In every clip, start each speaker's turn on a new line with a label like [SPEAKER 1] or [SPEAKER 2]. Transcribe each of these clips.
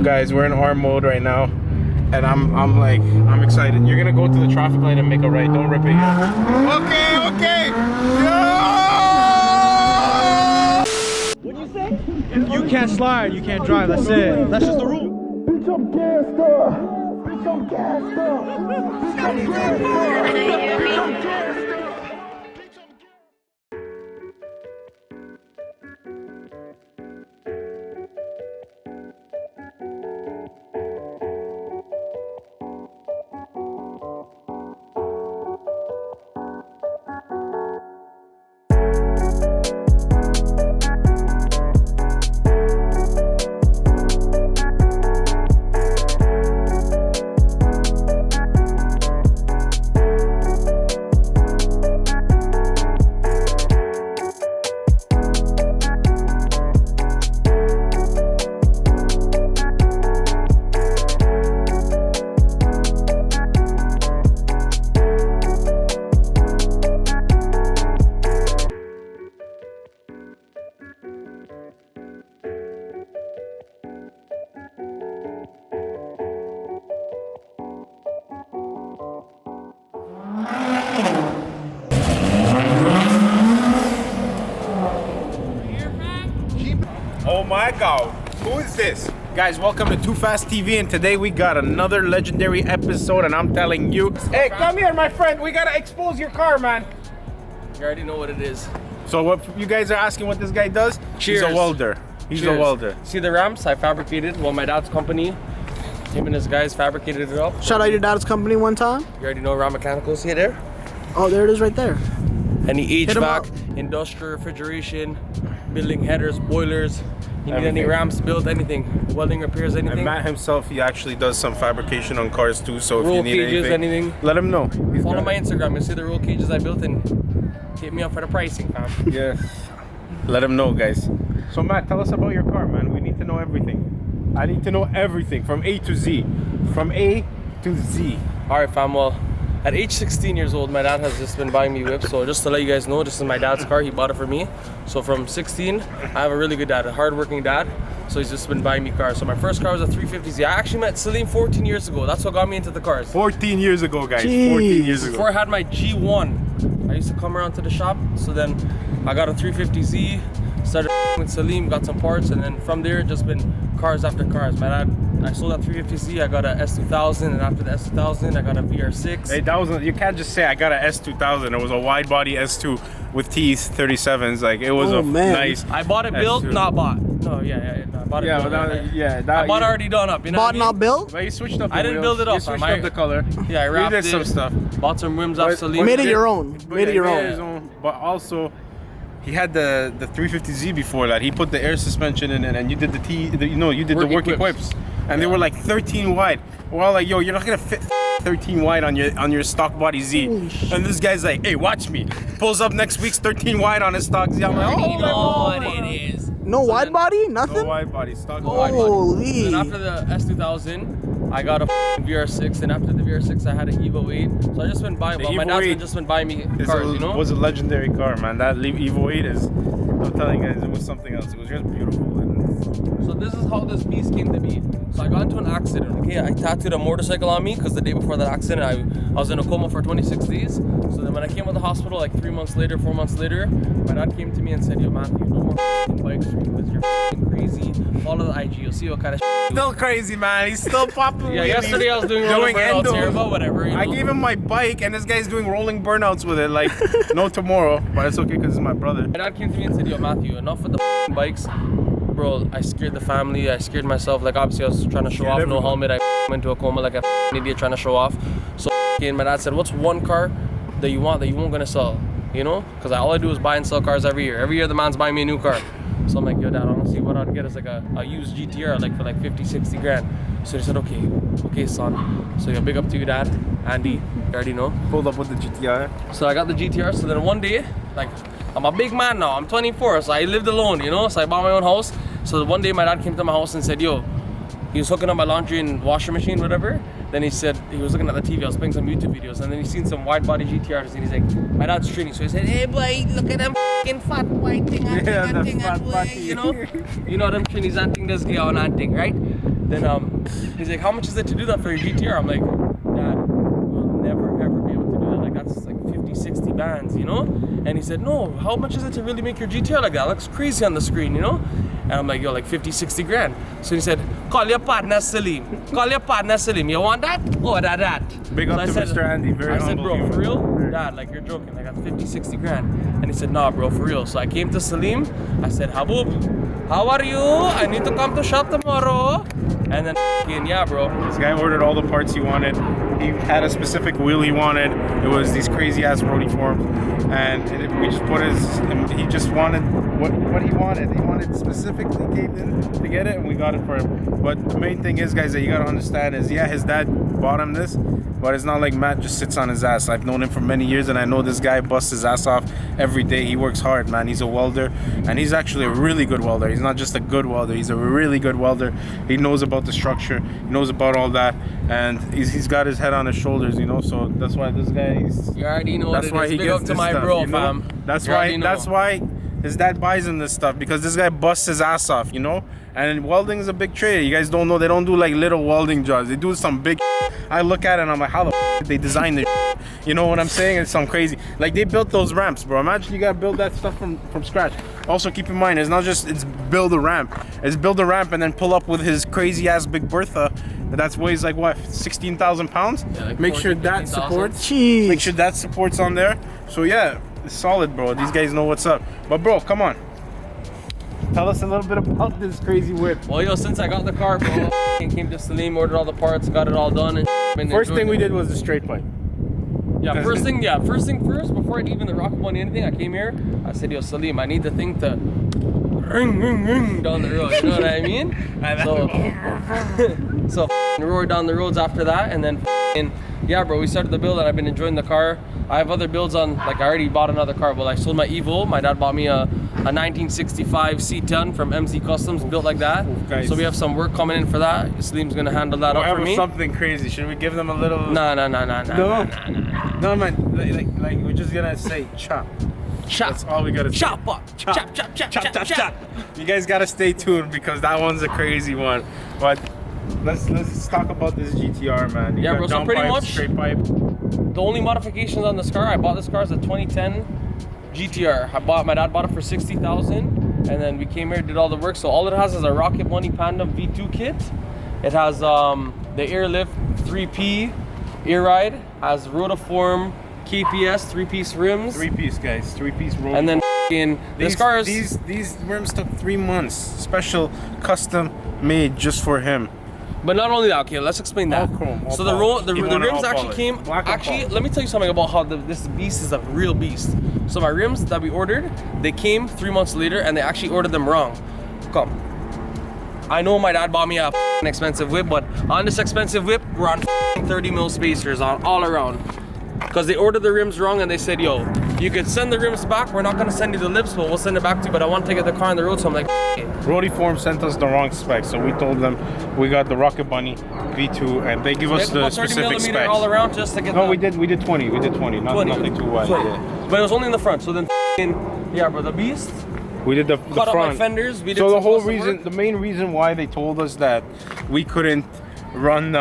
[SPEAKER 1] guys, we're in R mode right now, and I'm excited. You're gonna go to the traffic light and make a right. Don't rip it yet. Okay.
[SPEAKER 2] What'd you say? If you can't slide, you can't drive. That's it. That's just the rule.
[SPEAKER 3] Bitch, I'm gassed up. Bitch, I'm gassed up. Bitch, I'm gassed up. Bitch, I'm gassed up.
[SPEAKER 1] Oh my God, who is this? Guys, welcome to TooFast TV, and today we got another legendary episode, and I'm telling you, hey, come here, my friend, we gotta expose your car, man.
[SPEAKER 4] You already know what it is.
[SPEAKER 1] So what you guys are asking what this guy does?
[SPEAKER 4] Cheers.
[SPEAKER 1] He's a welder. He's a welder.
[SPEAKER 4] See the ramps I fabricated? Well, my dad's company, him and his guys fabricated it up.
[SPEAKER 2] Shout out your dad's company one time.
[SPEAKER 4] You already know Ram Mechanicals, see it there?
[SPEAKER 2] Oh, there it is right there.
[SPEAKER 4] Any
[SPEAKER 2] Hit 'em up.
[SPEAKER 4] HVAC, industrial refrigeration, building headers, boilers, you need
[SPEAKER 1] Everything.
[SPEAKER 4] any ramps built, anything, welding repairs, anything.
[SPEAKER 1] And Matt himself, he actually does some fabrication on cars too, so if
[SPEAKER 4] Roll
[SPEAKER 1] you need
[SPEAKER 4] cages,
[SPEAKER 1] anything, let him know. He's
[SPEAKER 4] Follow
[SPEAKER 1] got
[SPEAKER 4] my
[SPEAKER 1] it.
[SPEAKER 4] Instagram, you'll see the roll cages I built and hit me up for the pricing, fam.
[SPEAKER 1] Yes. Let him know, guys. So Matt, tell us about your car, man. We need to know everything. I need to know everything from A to Z. From A to Z.
[SPEAKER 4] Alright fam, well, at age 16 years old, my dad has just been buying me whips. So just to let you guys know, this is my dad's car. He bought it for me. So from 16, I have a really good dad, a hard-working dad. So he's just been buying me cars. So my first car was a 350Z. I actually met Salim 14 years ago. That's what got me into the cars.
[SPEAKER 1] 14 years ago, guys.
[SPEAKER 2] Jeez.
[SPEAKER 1] 14 years ago.
[SPEAKER 4] Before I had my G1, I used to come around to the shop. So then I got a 350Z, started with Salim, got some parts, and then from there, just been cars after cars. My dad, I sold that 350Z, I got a S2000, and after the S2000, I got a VR6.
[SPEAKER 1] Hey, that was you can't just say I got a S2000. It was a wide body S2 with T37s. Like it was nice.
[SPEAKER 4] I bought it built,
[SPEAKER 1] S2.
[SPEAKER 4] not bought. No, yeah. No, I bought it
[SPEAKER 1] Yeah,
[SPEAKER 4] built.
[SPEAKER 1] but
[SPEAKER 4] I bought it already done up. You know
[SPEAKER 2] Bought
[SPEAKER 4] what I
[SPEAKER 2] not
[SPEAKER 4] mean?
[SPEAKER 2] built?
[SPEAKER 1] But you switched up.
[SPEAKER 4] I didn't build it up.
[SPEAKER 1] You switched up the color.
[SPEAKER 4] Yeah, I wrapped
[SPEAKER 1] You did
[SPEAKER 4] it.
[SPEAKER 1] some stuff.
[SPEAKER 4] Bought some rims off Salim.
[SPEAKER 2] Made it your own. Made it your
[SPEAKER 1] his
[SPEAKER 2] own.
[SPEAKER 1] own. But also, he had the 350Z before that. He put the air suspension in it, and you did you did the
[SPEAKER 4] Working
[SPEAKER 1] working
[SPEAKER 4] whips.
[SPEAKER 1] whips, and they were like 13 wide. We're all like, yo, you're not gonna fit 13 wide on your stock body Z. And this guy's like, hey, watch me. Pulls up next week's 13 wide on his stock Z. I'm like, oh,
[SPEAKER 4] You know what it is.
[SPEAKER 2] No wide body?
[SPEAKER 1] no
[SPEAKER 2] Nothing?
[SPEAKER 1] wide body, stock
[SPEAKER 4] Wide
[SPEAKER 1] body.
[SPEAKER 4] body.
[SPEAKER 2] Holy.
[SPEAKER 4] Then after the S2000, I got a VR6, and after the VR6, I had an Evo 8. So I just been buying.
[SPEAKER 1] The
[SPEAKER 4] Well, my
[SPEAKER 1] Evo
[SPEAKER 4] dad's
[SPEAKER 1] 8
[SPEAKER 4] been just been buying me
[SPEAKER 1] It's
[SPEAKER 4] cars, you know.
[SPEAKER 1] was a legendary car, man. That Evo 8 is. I'm telling you guys, it was something else. It was just beautiful. And
[SPEAKER 4] So this is how this piece came to be. So I got into an accident, okay? I tattooed a motorcycle on me because the day before that accident, I was in a coma for 26 days. So then when I came out of the hospital, like 4 months later, my dad came to me and said, yo, Matthew, no more bikes for you because you're crazy. Follow the IG, you'll see what kind of
[SPEAKER 1] still crazy, man. He's still popping.
[SPEAKER 4] Yeah,
[SPEAKER 1] wheelies,
[SPEAKER 4] yesterday I was doing rolling burnouts here,
[SPEAKER 1] endos.
[SPEAKER 4] but whatever, you know?
[SPEAKER 1] I gave him my bike, and this guy's doing rolling burnouts with it. Like, no tomorrow, but it's okay because it's my brother.
[SPEAKER 4] My dad came to me and said, yo, Matthew, enough with the bikes. Bro, I scared the family, I scared myself. Like, obviously, I was trying to show off, no helmet. I went into a coma like a idiot trying to show off. So, and my dad said, what's one car that you want that you won't gonna sell? You know? Because all I do is buy and sell cars every year. Every year, the man's buying me a new car. So I'm like, yo, Dad, honestly, what I'd get is like a used GTR, like for like 50, 60 grand. So he said, okay, son. So yeah, big up to you, Dad. Andy, you already know.
[SPEAKER 1] Pulled up with the GTR.
[SPEAKER 4] So I got the GTR. So then one day, like, I'm a big man now. I'm 24, so I lived alone, you know? So I bought my own house. So one day my dad came to my house and said, yo, he was hooking up my laundry and washer machine, whatever. Then he said, he was looking at the TV, I was playing some YouTube videos, and then he seen some wide body GTRs, and he's like, my dad's training. So he said, hey boy, look at them f***ing fat white thing,
[SPEAKER 1] Yeah, the fat body.
[SPEAKER 4] you know them trainees and thing, this guy on and thing, right? Then he's like, how much is it to do that for your GTR? I'm like, Dad, we'll never ever be able to do that. Like that's like 50, 60 bands, you know? And he said, no, how much is it to really make your GTR like that? It looks crazy on the screen, you know? And I'm like, yo, like 50, 60 grand. So he said, call your partner Salim. Call your partner Salim. You want that? Oh, that.
[SPEAKER 1] Big up to Mr. Andy, very
[SPEAKER 4] I said,
[SPEAKER 1] humble.
[SPEAKER 4] bro, for real? Dad, like you're joking. I got 50, 60 grand. And he said, nah, bro, for real. So I came to Salim. I said, Habub, how are you? I need to come to shop tomorrow. And then, yeah, bro.
[SPEAKER 1] This guy ordered all the parts he wanted. He had a specific wheel he wanted. It was these crazy ass roadie forms, and we just put he just wanted what he wanted. He wanted specifically came in to get it, and we got it for him. But the main thing is, guys, that you gotta understand is, yeah, his dad bought him this, but it's not like Matt just sits on his ass. I've known him for many years, and I know this guy busts his ass off every day. He works hard, man. He's a welder, and he's actually a really good welder. He's not just a good welder. He's a really good welder. He knows about the structure. He knows about all that, and he's got his head on his shoulders, you know. So that's why this guy is.
[SPEAKER 4] You already know
[SPEAKER 1] That's
[SPEAKER 4] what
[SPEAKER 1] why
[SPEAKER 4] it is.
[SPEAKER 1] he
[SPEAKER 4] Big
[SPEAKER 1] gets
[SPEAKER 4] up to
[SPEAKER 1] this
[SPEAKER 4] my
[SPEAKER 1] stuff,
[SPEAKER 4] bro,
[SPEAKER 1] you know?
[SPEAKER 4] fam.
[SPEAKER 1] That's
[SPEAKER 4] You
[SPEAKER 1] why.
[SPEAKER 4] already know.
[SPEAKER 1] That's why his dad buys him this stuff, because this guy busts his ass off, you know. And welding is a big trade. You guys don't know, they don't do like little welding jobs. They do some big. I look at it and I'm like, how the did they design this? You know what I'm saying? It's some crazy. Like, they built those ramps, bro. Imagine you gotta build that stuff from scratch. Also, keep in mind, it's not just it's build a ramp. It's build a ramp and then pull up with his crazy ass big Bertha. That weighs like what, 16,000 pounds?
[SPEAKER 4] Yeah, like
[SPEAKER 1] Make
[SPEAKER 4] 14,
[SPEAKER 1] sure that
[SPEAKER 4] 15,000.
[SPEAKER 1] supports.
[SPEAKER 2] Jeez.
[SPEAKER 1] Make sure that supports on there. So yeah, it's solid, bro. These guys know what's up. But bro, come on. Tell us a little bit about this crazy whip.
[SPEAKER 4] Well, yo, since I got the car, bro, and came to Salim, ordered all the parts, got it all done. And
[SPEAKER 1] First thing we did was the straight pipe.
[SPEAKER 4] Yeah, first thing first, before I'd even the Rocket Bunny anything, I came here, I said, yo, Salim, I need the thing to ring down the road, you know what I mean? So roared down the roads after that, and then yeah, bro, we started the build and I've been enjoying the car. I have other builds on, like I already bought another car, but I sold my Evo. My dad bought me a 1965 C10 from MZ Customs, built like that.
[SPEAKER 1] Guys.
[SPEAKER 4] So we have some work coming in for that. Salim's gonna handle that up for me.
[SPEAKER 1] Something crazy. Should we give them a little?
[SPEAKER 4] No,
[SPEAKER 1] No, man. Like we're just gonna say chop.
[SPEAKER 4] Chop.
[SPEAKER 1] That's all we gotta say.
[SPEAKER 4] Chop up. Chop.
[SPEAKER 1] You guys gotta stay tuned because that one's a crazy one. But let's talk about this GTR, man. You
[SPEAKER 4] Yeah,
[SPEAKER 1] got
[SPEAKER 4] bro, so
[SPEAKER 1] down
[SPEAKER 4] pretty
[SPEAKER 1] pipe,
[SPEAKER 4] much-
[SPEAKER 1] straight pipe.
[SPEAKER 4] The only modifications on this car, I bought this car as a 2010 GTR. My dad bought it for 60,000, and then we came here, did all the work. So all it has is a Rocket Bunny Panda V2 kit. It has the airlift 3P ear ride, has rotiform KPS 3-piece rims,
[SPEAKER 1] Three-piece, guys. Three-piece roll.
[SPEAKER 4] and then this car is
[SPEAKER 1] these rims took 3 months. Special, custom made just for him.
[SPEAKER 4] But not only that, okay, let's explain that.
[SPEAKER 1] All chrome, all
[SPEAKER 4] so the
[SPEAKER 1] polished.
[SPEAKER 4] the
[SPEAKER 1] You want it
[SPEAKER 4] rims
[SPEAKER 1] all
[SPEAKER 4] actually
[SPEAKER 1] polished.
[SPEAKER 4] came.
[SPEAKER 1] Black and
[SPEAKER 4] Actually,
[SPEAKER 1] polished.
[SPEAKER 4] let me tell you something about how this beast is a real beast. So my rims that we ordered, they came 3 months later, and they actually ordered them wrong. Come. I know my dad bought me a expensive whip, but on this expensive whip, we're on 30 mil spacers on all around. Because they ordered the rims wrong, and they said, yo, you could send the rims back. We're not gonna send you the lips, but we'll send it back to you. But I want to get the car on the road, so I'm like,
[SPEAKER 1] Rotiform sent us the wrong specs, so we told them we got the Rocket Bunny V2, and they give us the
[SPEAKER 4] 30
[SPEAKER 1] specific
[SPEAKER 4] millimeter
[SPEAKER 1] specs.
[SPEAKER 4] all around just to get.
[SPEAKER 1] No,
[SPEAKER 4] the,
[SPEAKER 1] we did 20. We did 20. Nothing too wide.
[SPEAKER 4] 20.
[SPEAKER 1] Yeah.
[SPEAKER 4] But it was only in the front. So then, yeah, bro, the beast
[SPEAKER 1] We did the
[SPEAKER 4] cut up
[SPEAKER 1] front.
[SPEAKER 4] my fenders. We did
[SPEAKER 1] So the
[SPEAKER 4] some
[SPEAKER 1] whole
[SPEAKER 4] custom
[SPEAKER 1] reason,
[SPEAKER 4] work.
[SPEAKER 1] the main reason why they told us that we couldn't run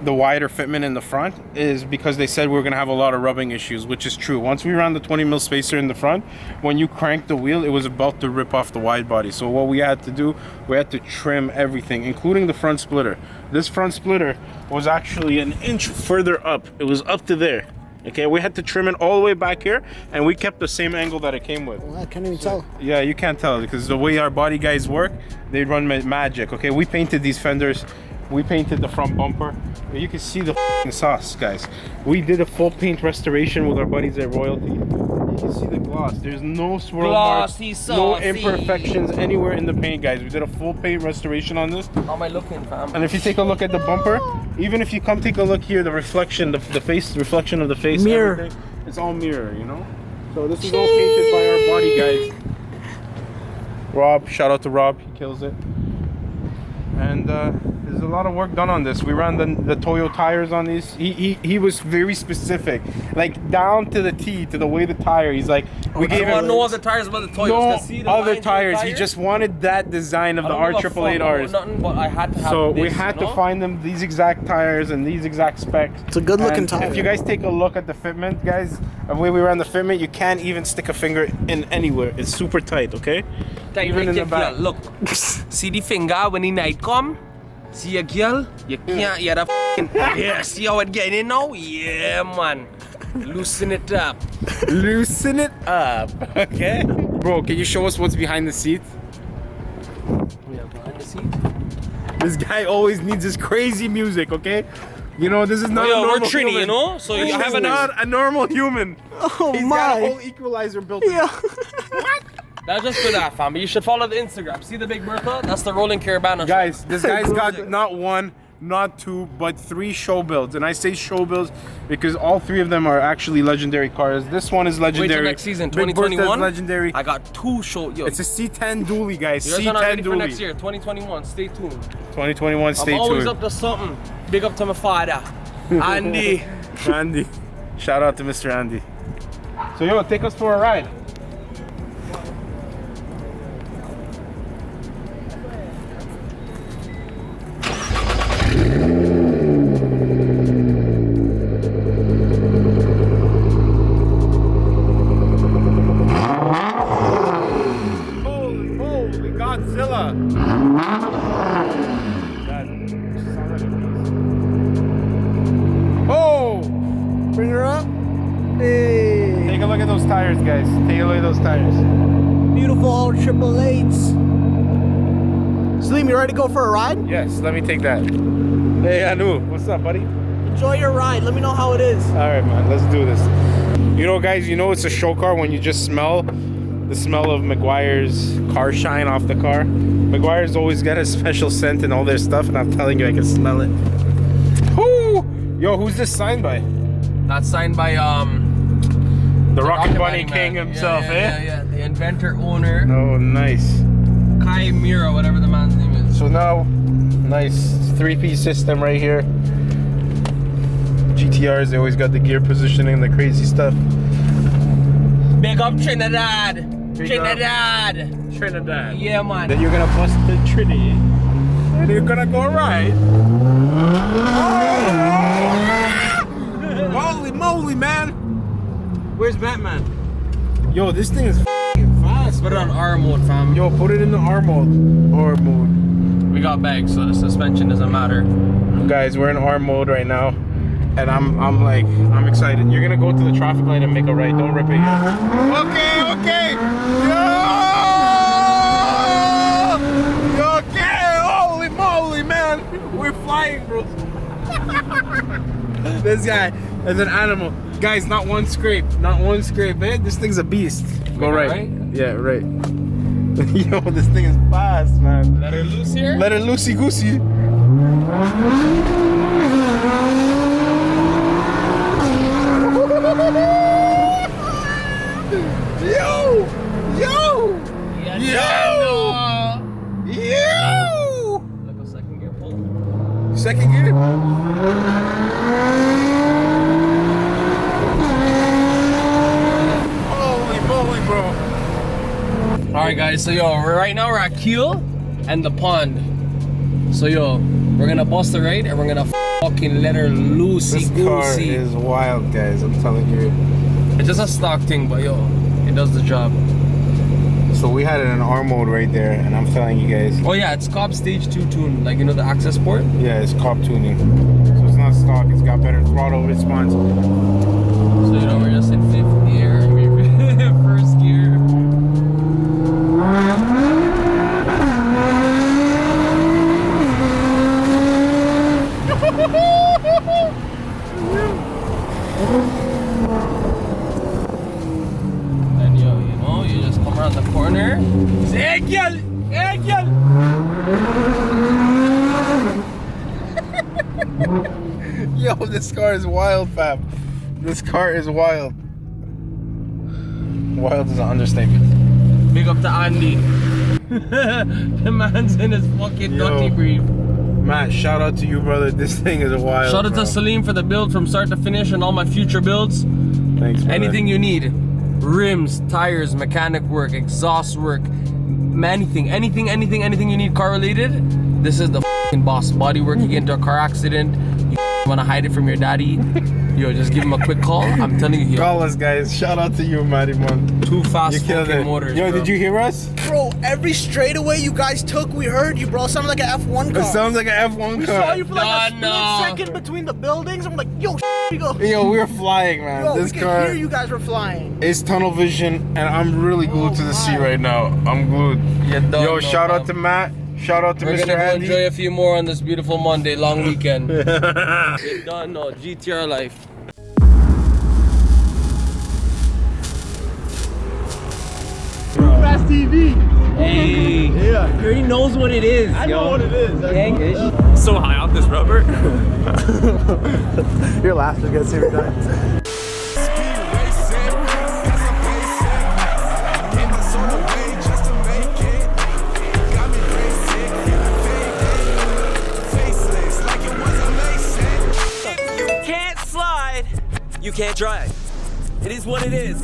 [SPEAKER 1] the wider fitment in the front is because they said we were gonna have a lot of rubbing issues, which is true. Once we ran the 20 mil spacer in the front, when you cranked the wheel, it was about to rip off the wide body. So what we had to do, we had to trim everything, including the front splitter. This front splitter was actually an inch further up. It was up to there. Okay, we had to trim it all the way back here, and we kept the same angle that it came with.
[SPEAKER 2] Well, I can't even tell.
[SPEAKER 1] Yeah, you can't tell because the way our body guys work, they run magic. Okay, we painted these fenders, we painted the front bumper. You can see the sauce, guys. We did a full paint restoration with our buddies at Royalty. You can see the gloss. There's no swirl marks,
[SPEAKER 4] Glossy,
[SPEAKER 1] no
[SPEAKER 4] saucy.
[SPEAKER 1] imperfections anywhere in the paint, guys. We did a full paint restoration on this.
[SPEAKER 4] How am I looking, fam?
[SPEAKER 1] And if you take a look at the bumper, even if you come take a look here, the reflection, the face, reflection of the face,
[SPEAKER 2] Mirror.
[SPEAKER 1] everything, it's all mirror, you know? So this is all painted by our body guys. Rob, shout out to Rob, he kills it. and there's a lot of work done on this. We ran the Toyo tires on these. He was very specific, like down to the T, to the way the tire. He's like, we gave him
[SPEAKER 4] no other tires but the Toyos.
[SPEAKER 1] no
[SPEAKER 4] See the
[SPEAKER 1] other
[SPEAKER 4] lines
[SPEAKER 1] tires.
[SPEAKER 4] on the
[SPEAKER 1] He just wanted that design of the R888Rs.
[SPEAKER 4] Nothing, but I had to have
[SPEAKER 1] So
[SPEAKER 4] this,
[SPEAKER 1] we had to find them these exact tires and these exact specs.
[SPEAKER 2] It's a good looking
[SPEAKER 1] And
[SPEAKER 2] tire.
[SPEAKER 1] if you guys take a look at the fitment, guys, the way we ran the fitment, you can't even stick a finger in anywhere. It's super tight, okay? Even in the back.
[SPEAKER 4] Look, see the finger when the night come? See a girl? You can't hear the f***ing... Yeah, see how it getting in now? Yeah, man. Loosen it up.
[SPEAKER 1] Loosen it up, okay? Bro, can you show us what's behind the seat?
[SPEAKER 4] Yeah, behind the seat.
[SPEAKER 1] This guy always needs his crazy music, okay? You know, this is not a normal
[SPEAKER 4] we're Trini,
[SPEAKER 1] human.
[SPEAKER 4] you know? So you have
[SPEAKER 1] not a normal human.
[SPEAKER 2] Oh
[SPEAKER 1] He's got a whole equalizer built in.
[SPEAKER 2] Yeah.
[SPEAKER 1] What?
[SPEAKER 4] That's just for that, fam. But you should follow the Instagram. See the big Bertha? That's the rolling Caravana.
[SPEAKER 1] Guys, this guy's got not one, not two, but 3 show builds. And I say show builds because all 3 of them are actually legendary cars. This one is legendary.
[SPEAKER 4] Wait till next season,
[SPEAKER 1] Big Bertha's
[SPEAKER 4] 2021.
[SPEAKER 1] legendary.
[SPEAKER 4] I got 2 show. Yo,
[SPEAKER 1] It's a C10 dually, guys.
[SPEAKER 4] yours are not ready
[SPEAKER 1] C10
[SPEAKER 4] for next
[SPEAKER 1] dually.
[SPEAKER 4] year, 2021. Stay tuned.
[SPEAKER 1] 2021, stay
[SPEAKER 4] I'm always
[SPEAKER 1] tuned.
[SPEAKER 4] up to something. Big up to my father, Andy.
[SPEAKER 1] Andy. Shout out to Mr. Andy. So yo, take us for a ride. Holy Godzilla. Oh!
[SPEAKER 2] Bring her up. Hey.
[SPEAKER 1] Take a look at those tires, guys. Take a look at those tires.
[SPEAKER 2] Beautiful old 888s. Salim, you ready to go for a ride?
[SPEAKER 1] Yes, let me take that. Hey, Anu. What's up, buddy?
[SPEAKER 2] Enjoy your ride. Let me know how it is.
[SPEAKER 1] All right, man. Let's do this. You know, guys, you know it's a show car when you just smell the smell of McGuire's car shine off the car. McGuire's always got a special scent and all their stuff, and I'm telling you, I can smell it. Whoo! Yo, who's this signed by?
[SPEAKER 4] That's signed by
[SPEAKER 1] The Rocket Bunny
[SPEAKER 4] man.
[SPEAKER 1] King himself,
[SPEAKER 4] Yeah. The inventor, owner,
[SPEAKER 1] Oh, nice.
[SPEAKER 4] Kai Mira, whatever the man's name is.
[SPEAKER 1] So now, nice 3-piece system right here. GTRs, they always got the gear positioning, the crazy stuff.
[SPEAKER 4] Big up Trinidad.
[SPEAKER 1] Big
[SPEAKER 4] Trinidad.
[SPEAKER 1] Trinidad.
[SPEAKER 4] Yeah, man.
[SPEAKER 1] Then you're gonna bust the Trinity, and you're gonna go right. Holy moly, man! Where's Batman? Yo, this thing is fast.
[SPEAKER 4] Put it on R mode, fam.
[SPEAKER 1] Yo, put it in the R mode. R mode.
[SPEAKER 4] We got bags, so the suspension doesn't matter.
[SPEAKER 1] Guys, we're in R mode right now, and I'm excited. You're gonna go to the traffic light and make a right. Don't rip it yet. Okay. Yo! Okay! Holy moly, man! We're flying, bro. This guy is an animal. Guys, not one scrape, man. This thing's a beast. Go right. Yeah, right. Yo, this thing is fast, man.
[SPEAKER 4] Let her loose here.
[SPEAKER 1] Let her loosey goosey. Yo!
[SPEAKER 4] Look a second gear pull.
[SPEAKER 1] Second gear? Holy moly, bro.
[SPEAKER 4] Alright guys, so yo, right now we're at Kiel and the pond. So yo, we're gonna bust the right and we're gonna fucking let her loosey
[SPEAKER 1] This car
[SPEAKER 4] goosey.
[SPEAKER 1] is wild, guys. I'm telling you.
[SPEAKER 4] It's just a stock thing, but yo, it does the job.
[SPEAKER 1] So we had it in R mode right there, and I'm telling you guys.
[SPEAKER 4] Oh yeah, it's Cobb Stage 2 tune, like you know the access port?
[SPEAKER 1] Yeah, it's cop tuning. So it's not stock. It's got better throttle response.
[SPEAKER 4] So you know we're just in 5th gear, first gear. And yo, you know, you just come around the corner. Say, hey girl! Hey girl!
[SPEAKER 1] Yo, this car is wild, fam. This car is wild. Wild is an understatement.
[SPEAKER 4] Big up to Andy. The man's in his fucking dirty brief.
[SPEAKER 1] Matt, shout out to you, brother. This thing is a wild.
[SPEAKER 4] Shout out to Salim for the build from start to finish and all my future builds.
[SPEAKER 1] Thanks, brother.
[SPEAKER 4] Anything you need, rims, tires, mechanic work, exhaust work, anything you need car related, this is the fucking boss. Body work, you get into a car accident, you want to hide it from your daddy, yo, just give him a quick call. I'm telling you,
[SPEAKER 1] call us, guys. Shout out to you, Mattymon.
[SPEAKER 4] TooFast fucking motors.
[SPEAKER 1] Yo,
[SPEAKER 4] bro.
[SPEAKER 1] did you hear us?
[SPEAKER 5] Bro, every straightaway you guys took, we heard you, bro. Sounded like an F1 car.
[SPEAKER 1] It sounds like an F1
[SPEAKER 5] We
[SPEAKER 1] car.
[SPEAKER 5] saw you for like a split second between the buildings. I'm like, yo, we go.
[SPEAKER 1] Yo, we're flying, man.
[SPEAKER 5] Yo,
[SPEAKER 1] this
[SPEAKER 5] we
[SPEAKER 1] car
[SPEAKER 5] can hear you guys were flying.
[SPEAKER 1] is tunnel vision, and I'm really glued to the seat right now. I'm glued. Yo, shout out to Matt. Shout out to
[SPEAKER 4] We're
[SPEAKER 1] Mr.
[SPEAKER 4] gonna go
[SPEAKER 1] Andy.
[SPEAKER 4] enjoy a few more on this beautiful Monday, long weekend. You don't know, GTR life.
[SPEAKER 2] TooFast TV.
[SPEAKER 4] Hey,
[SPEAKER 2] Yeah.
[SPEAKER 4] he already knows what it is.
[SPEAKER 2] I know what it is.
[SPEAKER 4] Yankish.
[SPEAKER 6] So high off this rubber.
[SPEAKER 2] Your laugh just gets every time.
[SPEAKER 6] Can't slide. You can't drive. It is what it is.